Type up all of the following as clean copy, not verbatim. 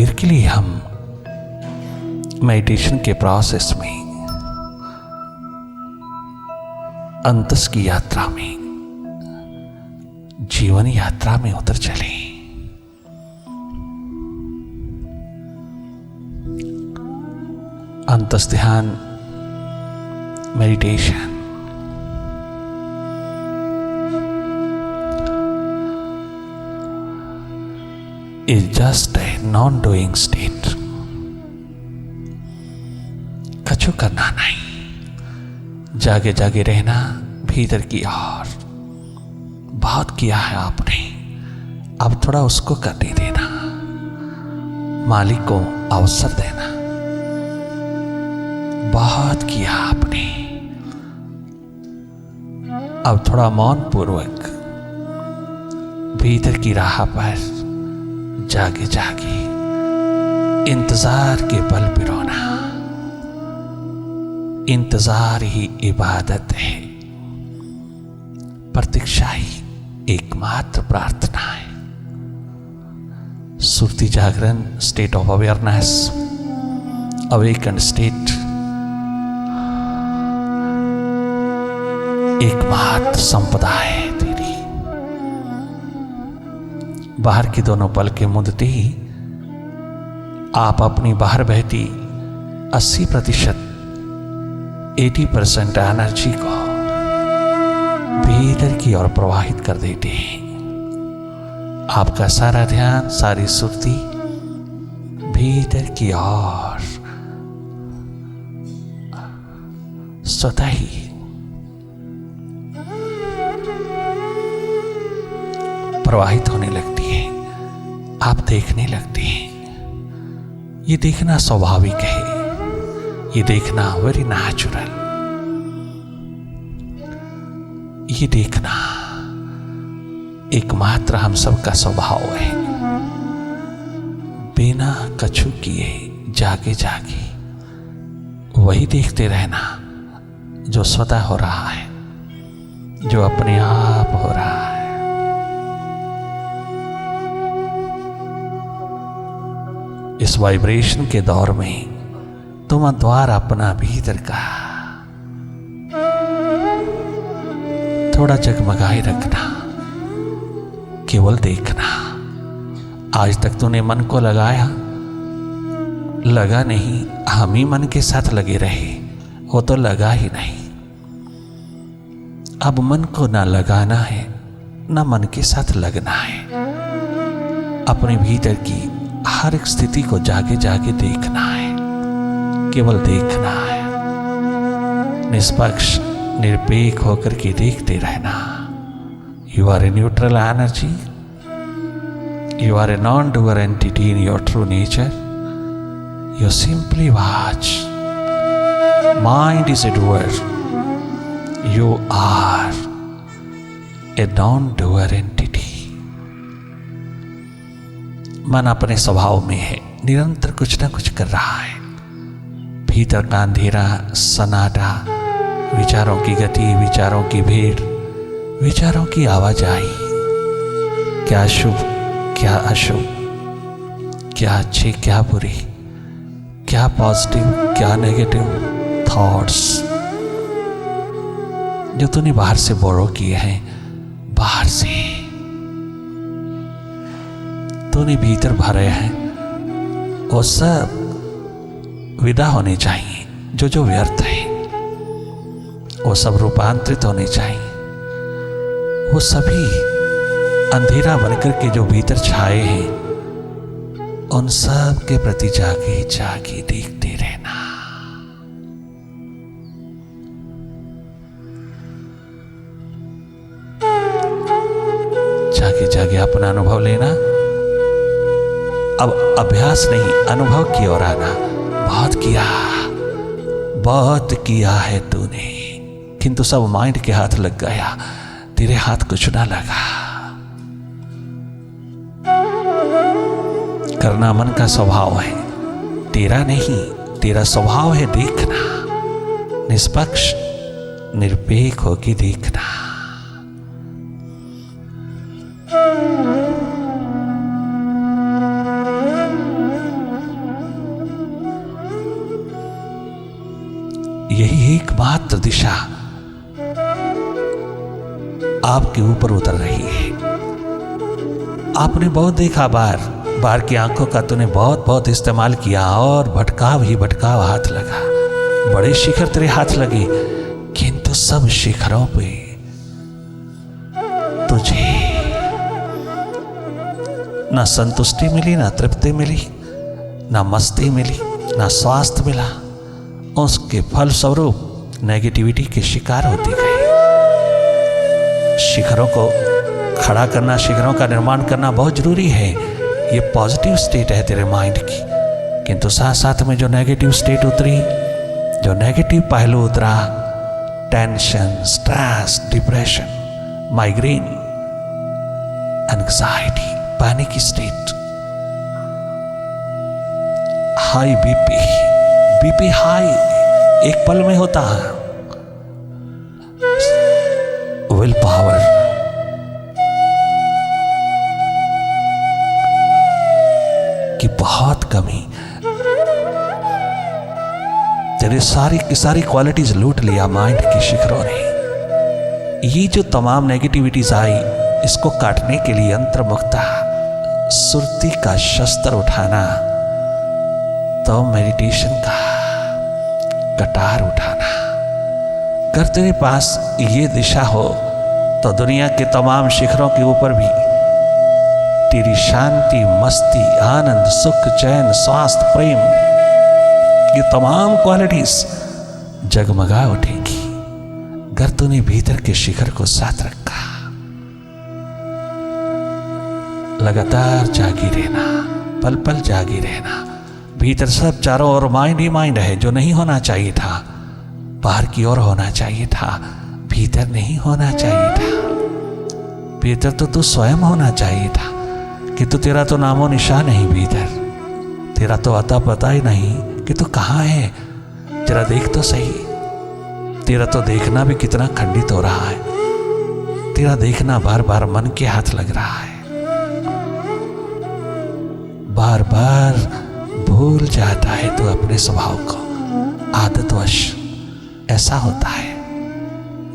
देर के लिए हम मेडिटेशन के प्रोसेस में, अंतस की यात्रा में, जीवन यात्रा में उतर चले। अंतस ध्यान meditation is just a non-doing state। कछु करना नहीं, जागे जागे रहना भीतर की ओर। बहुत किया है आपने, अब थोड़ा उसको करने देना, मालिक को अवसर देना। बहुत किया आपने, अब थोड़ा मौन पूर्वक भीतर की राह पर जागे जागे इंतजार के पल पिरोना। इंतजार ही इबादत है, प्रतीक्षा ही एकमात्र प्रार्थना है। सुरती जागरण, state of awareness, awaken state, एकमात्र संपदा है तेरी। बाहर की दोनों पल के मुदते ही आप अपनी बाहर बहती 80% 80% एनर्जी को भीतर की ओर प्रवाहित कर देते हैं। आपका सारा ध्यान, सारी सुर्ती भीतर की ओर स्वतः ही प्रवाहित होने लगती है। आप देखने लगते हैं। ये देखना स्वाभाविक है, ये देखना वेरी नेचुरल, ये देखना एकमात्र हम सबका स्वभाव है। बिना कछु किए जागे जागे वही देखते रहना जो स्वतः हो रहा है, जो अपने आप हो रहा है। इस वाइब्रेशन के दौर में तुम द्वार अपना भीतर का थोड़ा जगमगाए रखना, केवल देखना। आज तक तूने मन को लगाया, लगा नहीं, हम ही मन के साथ लगे रहे, वो तो लगा ही नहीं। अब मन को ना लगाना है, ना मन के साथ लगना है। अपने भीतर की हर एक स्थिति को जागे जागे देखना है, केवल देखना है। निष्पक्ष निरपेक्ष होकर के देखते रहना। You are a neutral energy, you are a non doer entity in your true nature. You simply watch, mind is a doer, you are a non doer entity. मन अपने स्वभाव में है, निरंतर कुछ ना कुछ कर रहा है। भीतर का अंधेरा, सन्नाटा, विचारों की गति, विचारों की भीड़, विचारों की आवाजाही, क्या शुभ क्या अशुभ, क्या अच्छे क्या बुरे, क्या पॉजिटिव क्या नेगेटिव थॉट्स जो तूने बाहर से बोरो किए हैं, बाहर से तूने भीतर भरे हैं, वो सब विदा होने चाहिए। जो जो व्यर्थ है वो सब रूपांतरित होने चाहिए। वो सभी अंधेरा बनकर के जो भीतर छाए हैं, उन सब के प्रति जागे जागे देखते रहना। जागे जागे अपना अनुभव लेना। अब अभ्यास नहीं, अनुभव की ओर आना। बहुत किया है तूने, किंतु सब माइंड के हाथ लग गया, तेरे हाथ कुछ ना लगा। करना मन का स्वभाव है, तेरा नहीं। तेरा स्वभाव है देखना, निष्पक्ष निरपेक्ष होकर देखना। यही एकमात्र दिशा आपके ऊपर उतर रही है। आपने बहुत देखा, बार की आंखों का तूने बहुत इस्तेमाल किया और भटकाव ही भटकाव हाथ लगा। बड़े शिखर तेरे हाथ लगे, किंतु सब शिखरों पे तुझे ना संतुष्टि मिली, ना तृप्ति मिली, ना मस्ती मिली, ना स्वास्थ्य मिला। उसके फलस्वरूप नेगेटिविटी के शिकार होती गई। शिखरों को खड़ा करना, शिखरों का निर्माण करना बहुत जरूरी है। ये पॉजिटिव स्टेट है तेरे माइंड की, किंतु साथ साथ में जो नेगेटिव स्टेट उतरी, जो नेगेटिव पहलू उतरा, tension, stress, depression, migraine, anxiety, panic state, high BP high एक पल में होता है। विल पावर, की बहुत कमी, तेरे सारी की सारी क्वालिटीज लूट लिया माइंड के शिखरों ने। ये जो तमाम नेगेटिविटीज आई, इसको काटने के लिए अंतर्मुखता, सुरती का शस्त्र उठाना, तो मेडिटेशन का कटार उठाना। अगर तेरे पास ये दिशा हो तो दुनिया के तमाम शिखरों के ऊपर भी तेरी शांति, मस्ती, आनंद, सुख, चैन, स्वास्थ्य, प्रेम, ये तमाम क्वालिटीज जगमगा उठेगी अगर तूने भीतर के शिखर को साथ रखा। लगातार जागी रहना, पल पल जागी रहना। भीतर सब चारों ओर माइंड ही माइंड है। जो नहीं होना चाहिए था बाहर की ओर होना चाहिए था, भीतर नहीं होना चाहिए था। भीतर तो तू स्वयं होना चाहिए था, कि तू तेरा तो नामो निशान नहीं भीतर, तेरा तो अता पता ही नहीं कि तू कहाँ है। तेरा देख तो सही, तेरा तो देखना भी कितना खंडित हो रहा है। तेरा देखना बार बार मन के हाथ लग रहा है, बार बार भूल जाता है तो अपने स्वभाव को। आदतवश ऐसा होता है,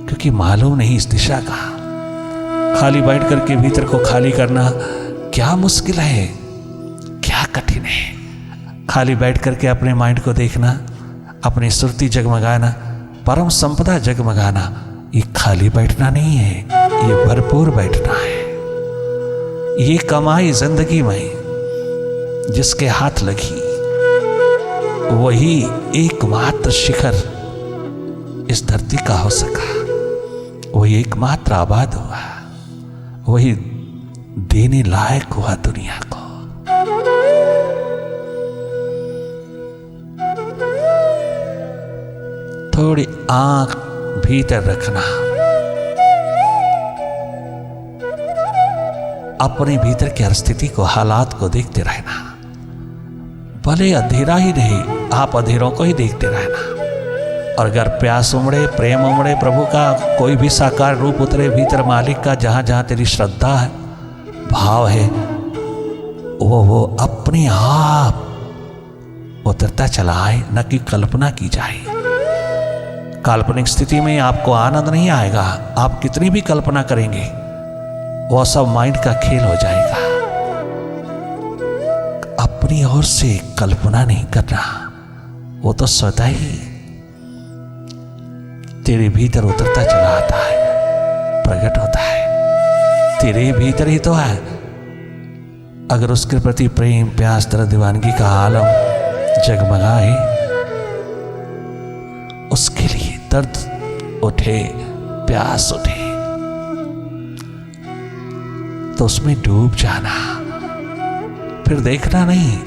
क्योंकि मालूम नहीं इस दिशा का। खाली बैठ करके भीतर को खाली करना क्या मुश्किल है, क्या कठिन है। खाली बैठ करके अपने माइंड को देखना, अपनी सुरती जगमगाना, परम संपदा जगमगाना, ये खाली बैठना नहीं है, ये भरपूर बैठना है। ये कमाई जिंदगी में जिसके हाथ लगी, वही एकमात्र शिखर इस धरती का हो सका। वही एकमात्र आबाद हुआ, वही देने लायक हुआ दुनिया को। थोड़ी आंख भीतर रखना, अपने भीतर की स्थिति को, हालात को देखते रहना। भले अंधेरा ही नहीं, आप अंधेरों को ही देखते रहना। और अगर प्यास उमड़े, प्रेम उमड़े, प्रभु का कोई भी साकार रूप उतरे भीतर, मालिक का, जहां जहां तेरी श्रद्धा है, भाव है, वो अपने आप उतरता चला आए, न कि कल्पना की जाए। काल्पनिक स्थिति में आपको आनंद नहीं आएगा। आप कितनी भी कल्पना करेंगे, वह सब माइंड का खेल हो जाएगा। अपनी ओर से कल्पना नहीं करना, वो तो स्वतः ही तेरे भीतर उतरता चला आता है, प्रकट होता है। तेरे भीतर ही तो है। अगर उसके प्रति प्रेम, प्यास, तरह दीवानगी का आलम जगमगाए, उसके लिए दर्द उठे, प्यास उठे, तो उसमें डूब जाना। फिर देखना नहीं,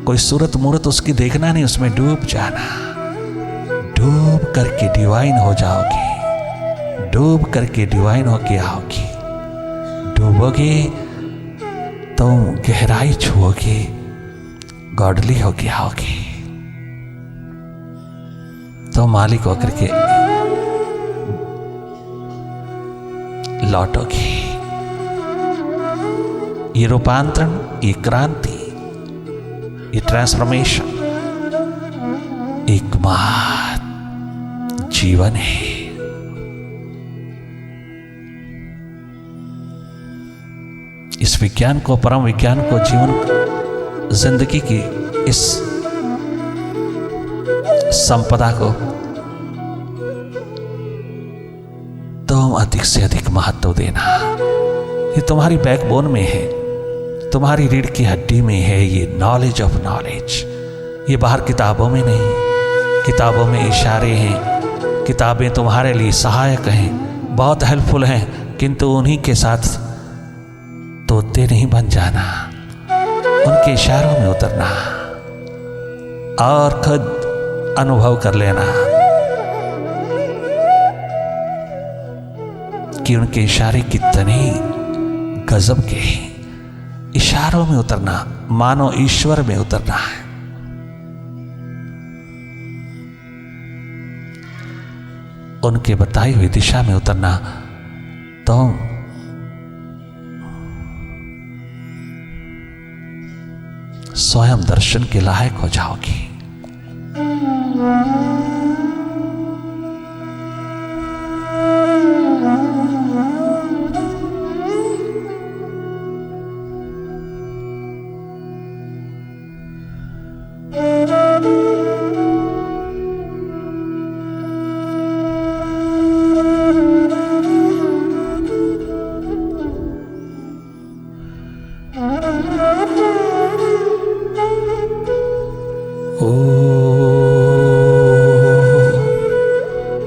कोई सूरत मूरत उसकी देखना नहीं, उसमें डूब जाना। डूब करके डिवाइन हो जाओगे, डूब करके डिवाइन होके आओगे। डूबोगे तो गहराई छुओगे, गॉडली होके आओगे, तो मालिक होकर के लौटोगे। ये रूपांतरण, ये क्रांति, ये ट्रांसफॉर्मेशन एकमात्र जीवन है। इस विज्ञान को, परम विज्ञान को, जीवन जिंदगी की इस संपदा को तुम अधिक से अधिक महत्व देना। ये तुम्हारी बैकबोन में है, तुम्हारी रीढ़ की हड्डी में है ये नॉलेज ऑफ नॉलेज। ये बाहर किताबों में नहीं, किताबों में इशारे हैं, किताबें तुम्हारे लिए सहायक हैं, बहुत हेल्पफुल हैं, किंतु उन्हीं के साथ तोते नहीं बन जाना, उनके इशारों में उतरना और खुद अनुभव कर लेना कि उनके इशारे कितने गजब के हैं। इशारों में उतरना मानो ईश्वर में उतरना है। उनके बताई हुई दिशा में उतरना तो स्वयं दर्शन के लायक हो जाओगी।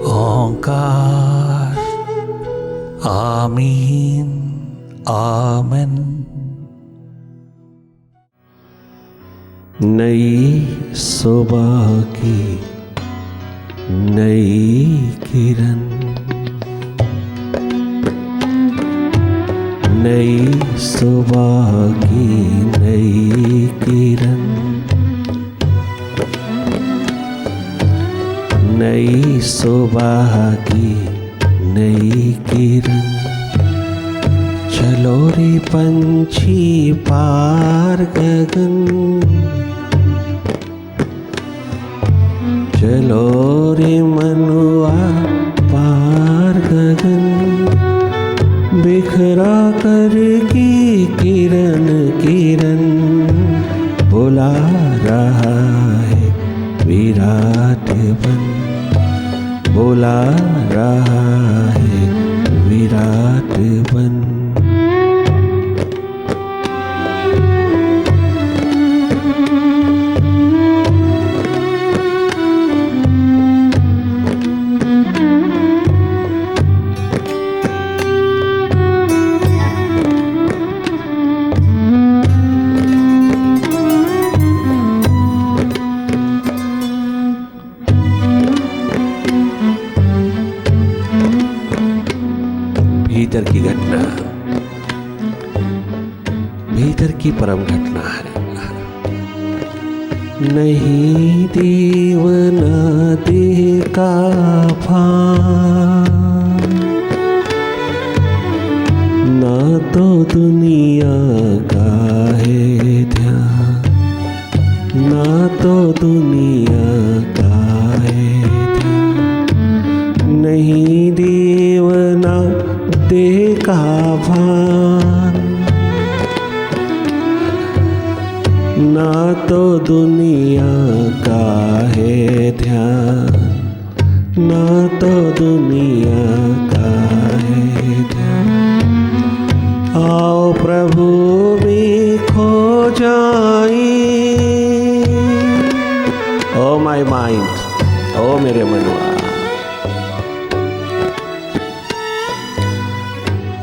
ओंकार आमीन आमन। नई सुबह की नई किरण, नई सुबह की नई किरण, नई सुबह की नई किरण। चलो रे पंछी पार गगन, चलो रे मनुआ पार गगन। बिखरा कर की किरण किरण बुला रहा है विराट बन, बुला रहा है विराट बन। भीतर की घटना, भीतर की परम घटना है। नहीं देव न देह का भान, ना तो दुनिया का है ध्यान, ना तो दुनिया का है ध्यान। नहीं देव ना देह का भान, ना तो दुनिया का है ध्यान, ना तो दुनिया का है ध्यान। आओ प्रभु में खो जाए, ओ माय माइंड, ओ मेरे मनुआ।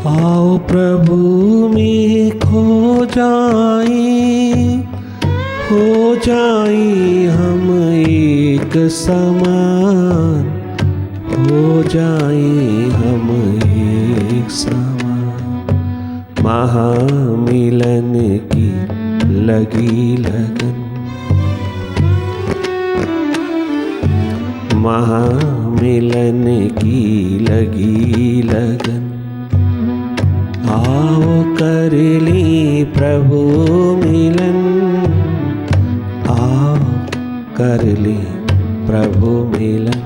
आओ प्रभु में खो जाए, हो जाए हम एक समान, हो जाए हम एक समान। महामिलन की लगी लगन, महामिलन की लगी लगन। आओ कर ली प्रभु मिलन, आओ कर ली प्रभु मिलन।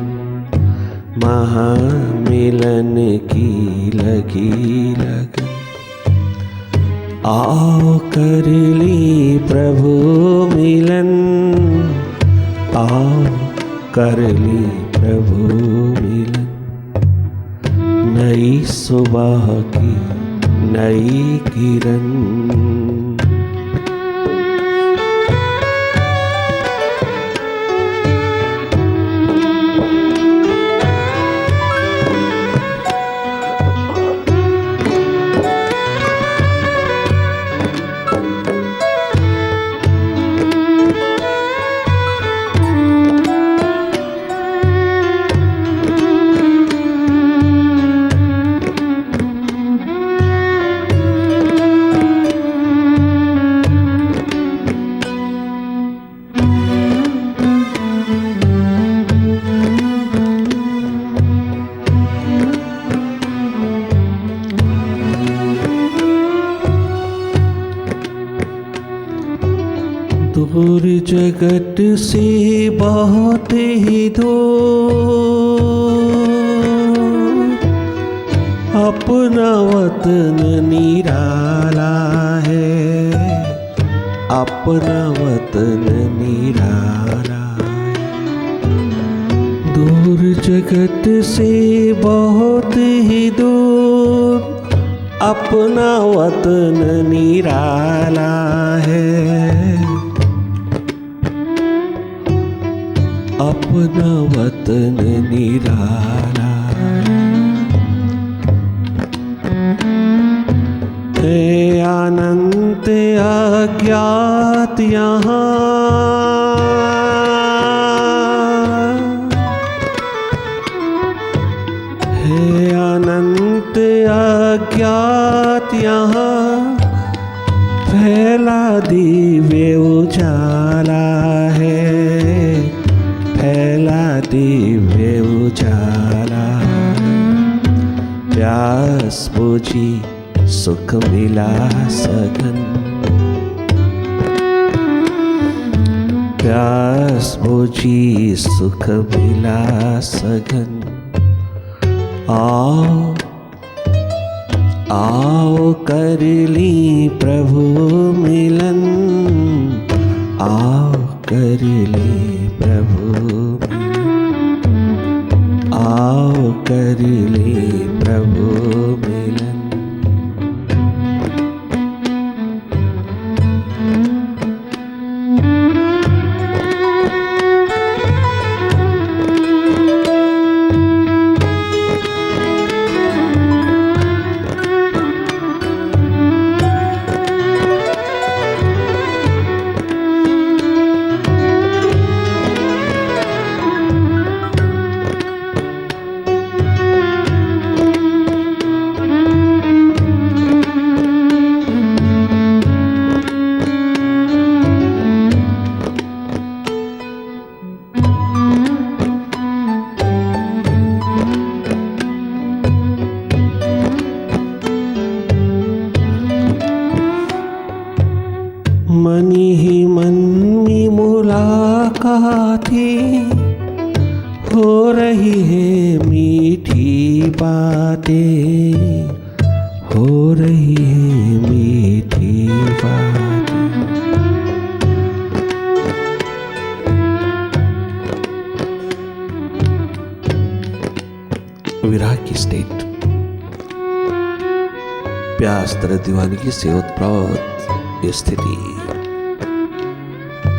महामिलन की लगी लगन। आओ कर ली प्रभु मिलन, आओ कर ली प्रभु मिलन। नई सुबह की नई किरण, दूर जगत से बहुत ही दूर, अपना वतन निराला है, अपना वतन निराला है। दूर जगत से बहुत ही दूर, अपना वतन निराला है, अपना वतन निराला है। अनंत अज्ञात यहाँ, है अनंत अज्ञात यहाँ, फैला दिव्य उजाला है, फैला दिव्य उजाला। प्यास बुझी सुख मिला सघन, प्यास बुझी सुख मिला सघन। आओ आओ कर ली प्रभु मिलन, आओ कर ली प्रभु मिलन, आओ कर ली प्रभु मिलन। मन ही मन में मुलाकातें हो रही है, मीठी बातें हो रही है, मीठी बातें। विराग की स्टेट प्यास तरह दीवानगी से उत्प्रोत स्थिति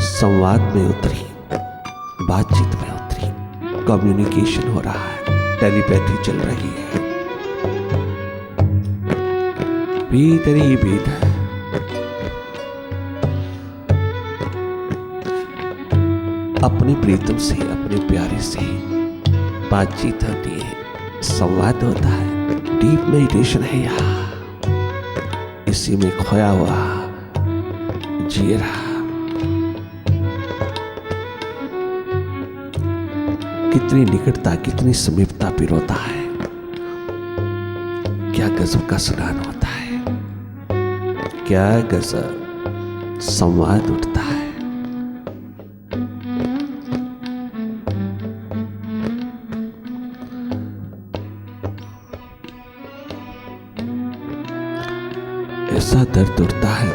संवाद में उतरी, बातचीत में उतरी, कम्युनिकेशन हो रहा है, टेलीपैथी चल रही है। भीतर ही भीतर अपनी प्रीतम से, अपने प्यारे से बातचीत होती है, संवाद होता है, डीप मेडिटेशन है यहाँ। इसी में खोया हुआ जी रहा। कितनी निकटता, कितनी समीपता पिरोता है, क्या गजब का सुनान होता है, क्या गजब संवाद उठता है। ऐसा दर्द उठता है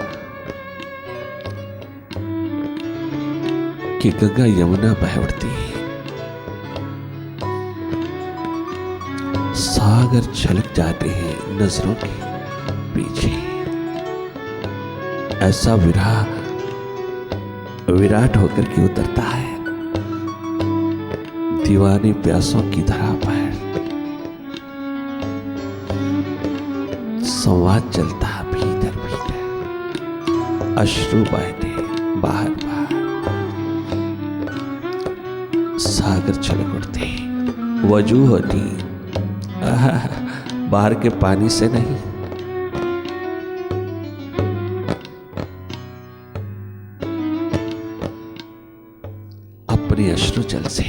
कि गंगा यमुना बह उठती है, सागर छलक जाते हैं नजरों के पीछे। ऐसा विराट होकर के उतरता है दीवाने प्यासों की धरा पर। संवाद चलता है भीतर भीतर, अश्रु बहते बाहर बाहर, सागर छलक उठते, वजू होती बाहर के पानी से नहीं, अपने अश्रु जल से।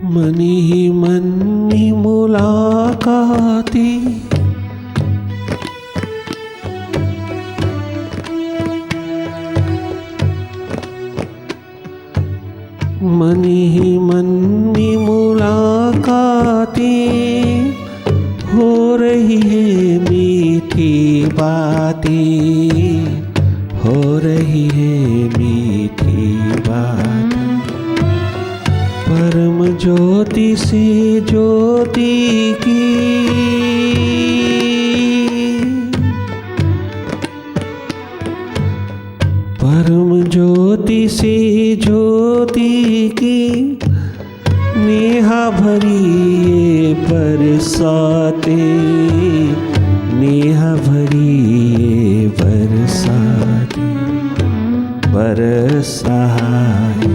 मनी ही मनी मुलाकाती, मनी ही मनी मुलाकाती, हो रही है मीठी बातें, हो रही है मीठी बातें। परम ज्योति से ज्योति की, परम ज्योति से ज्योति की, नेहा भरी ये बरसाते, नेहा भरी ये बरसाते, बरसा है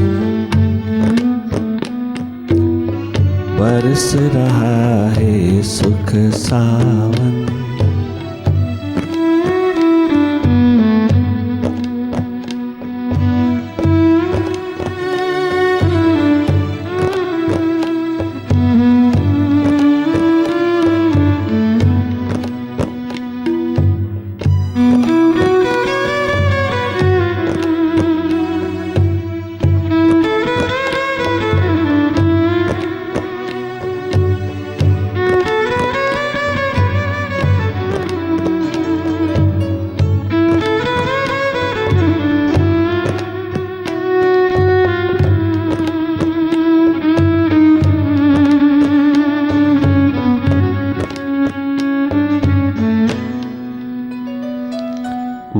बरस रहा है सुख सावन।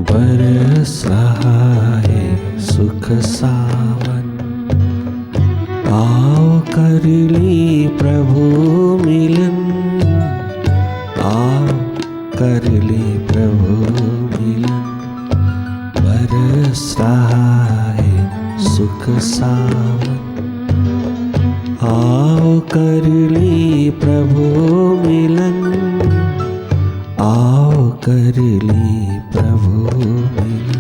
बरस रहा है सुख सावन, आओ कर ली प्रभु मिलन, आओ कर ली प्रभु मिलन। बरस रहा है सुख सावन, आओ कर ली प्रभु मिलन, आओ कर ली प्रभु मिलन।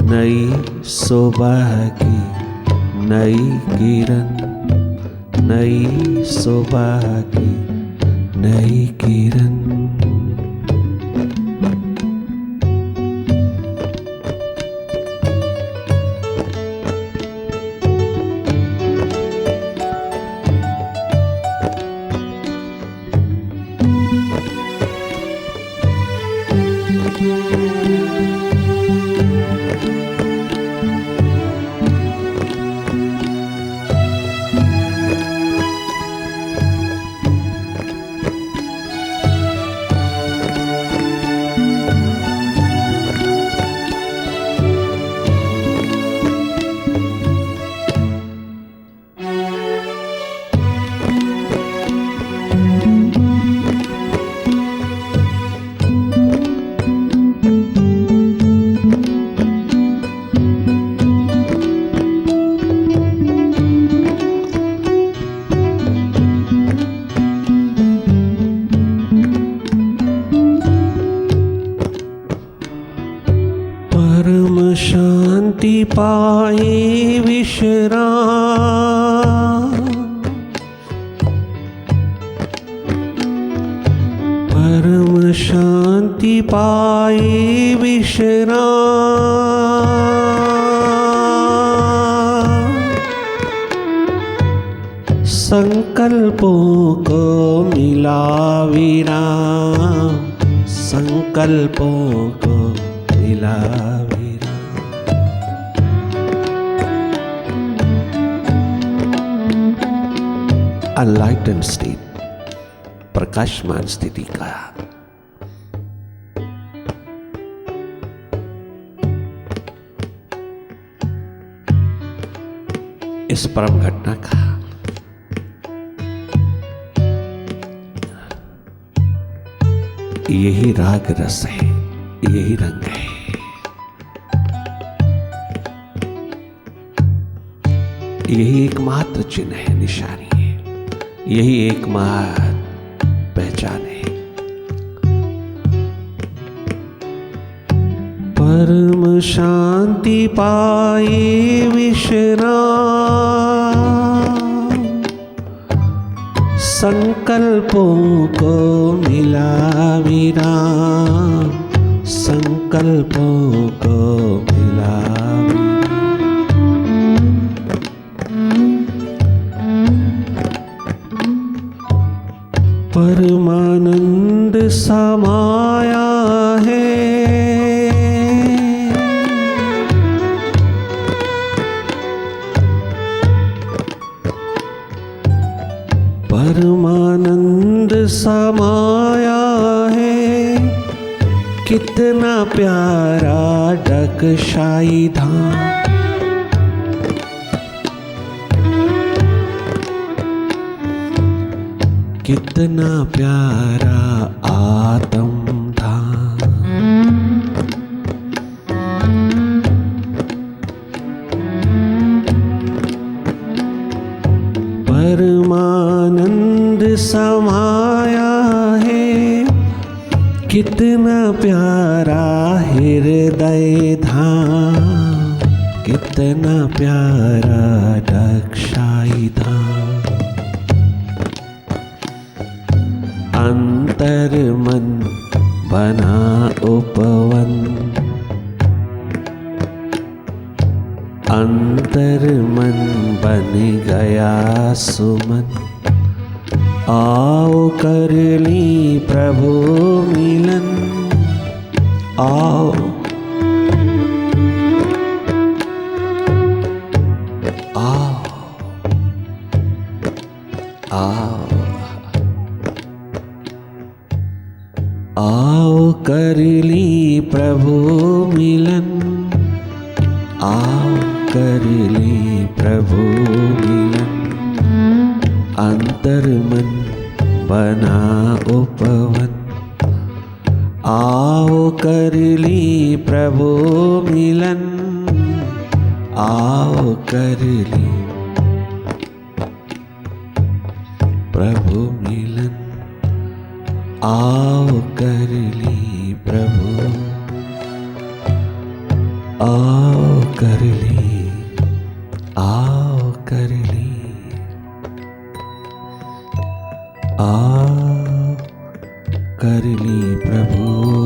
नई सुबह की नई किरण, नई सुबह की नई किरण। पाए विश्राम, परम शांति पाए विश्राम। संकल्पों को मिला विराम, संकल्पों को मिला विराम। अनलाइटन स्टेट, प्रकाशमान स्थिति का इस परम घटना का यही राग रस है, यही रंग है। यही एकमात्र चिन्ह है, निशानी है, यही एकमात्र पहचान है। परम शांति पाए विश्राम, संकल्पों को मिला विराम, संकल्पों को मिला विराम। परमानंद समाया है, परमानंद समाया है। कितना प्यारा डगशाई धाम, कितना प्यारा आत्म धाम। परमानंद समाया है, कितना प्यारा हृदय धाम, कितना प्यारा दक्षाई धाम। अंतर मन बना उपवन, अंतर मन बन गया सुमन। आओ कर ली प्रभु मिलन, आओ आओ आओ आओ कर ली प्रभु मिलन, आओ कर ली प्रभु मिलन। अंतर मन बना उपवन, आओ कर ली प्रभु मिलन, आओ कर ली प्रभु मिलन, आओ कर ली प्रभु, आओ कर ली, आओ कर ली, आओ कर ली प्रभु